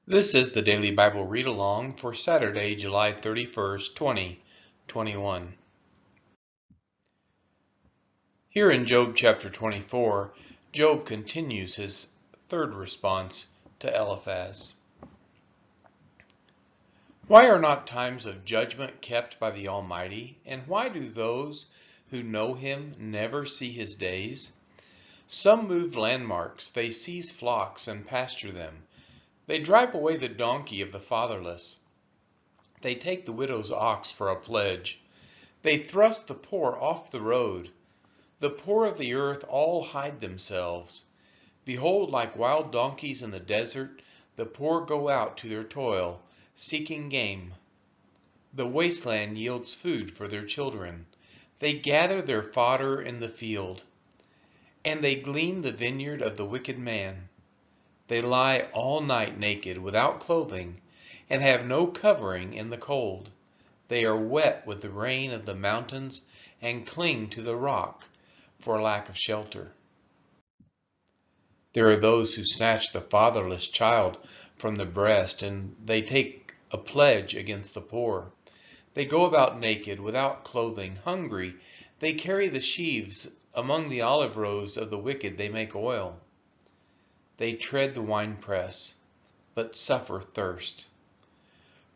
This is the Daily Bible Read Along for Saturday, July 31st, 2021. Here in Job chapter 24, Job continues his third response to Eliphaz. Why are not times of judgment kept by the Almighty, and why do those who know Him never see His days? Some move landmarks, they seize flocks and pasture them. They drive away the donkey of the fatherless. They take the widow's ox for a pledge. They thrust the poor off the road. The poor of the earth all hide themselves. Behold, like wild donkeys in the desert, the poor go out to their toil, seeking game. The wasteland yields food for their children. They gather their fodder in the field, and they glean the vineyard of the wicked man. They lie all night naked, without clothing, and have no covering in the cold. They are wet with the rain of the mountains and cling to the rock for lack of shelter. There are those who snatch the fatherless child from the breast, and they take a pledge against the poor. They go about naked, without clothing, hungry. They carry the sheaves. Among the olive rows of the wicked they make oil. They tread the winepress, but suffer thirst.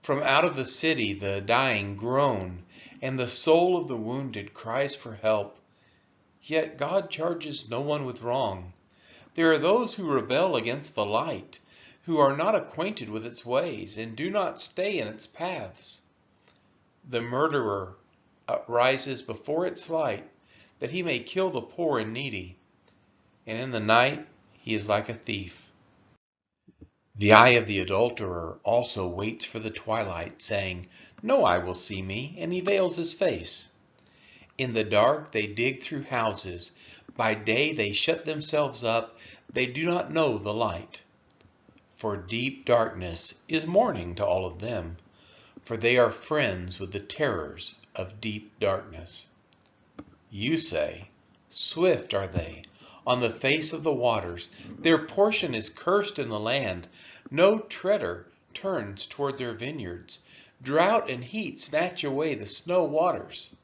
From out of the city the dying groan, and the soul of the wounded cries for help. Yet God charges no one with wrong. There are those who rebel against the light, who are not acquainted with its ways, and do not stay in its paths. The murderer rises before its light, that he may kill the poor and needy, and in the night he is like a thief. The eye of the adulterer also waits for the twilight, saying, "No eye will see me," and he veils his face. In the dark they dig through houses. By day they shut themselves up. They do not know the light. For deep darkness is morning to all of them, for they are friends with the terrors of deep darkness. You say, "Swift are they on the face of the waters. Their portion is cursed in the land. No treader turns toward their vineyards. Drought and heat snatch away the snow waters.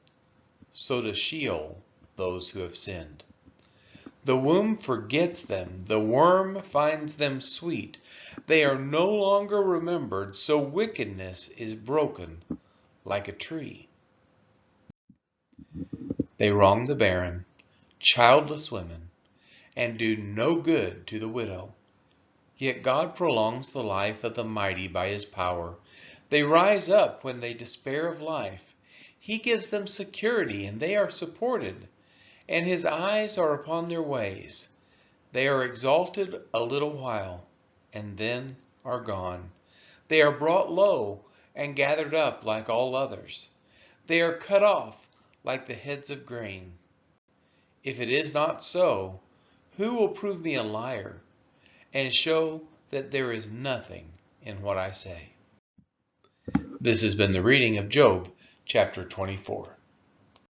So does Sheol those who have sinned. The womb forgets them. The worm finds them sweet. They are no longer remembered, so wickedness is broken like a tree. They wrong the barren, childless women, and do no good to the widow. Yet God prolongs the life of the mighty by His power. They rise up when they despair of life. He gives them security, and they are supported, and His eyes are upon their ways. They are exalted a little while, and then are gone. They are brought low and gathered up like all others. They are cut off like the heads of grain. If it is not so, who will prove me a liar and show that there is nothing in what I say?" This has been the reading of Job chapter 24.